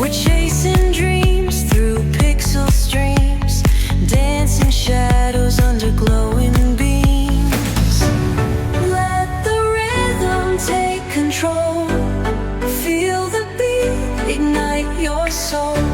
We're chasing dreams through pixel streams, dancing shadows under glowing beams. Let the rhythm take control. Feel the beat, ignite your soul.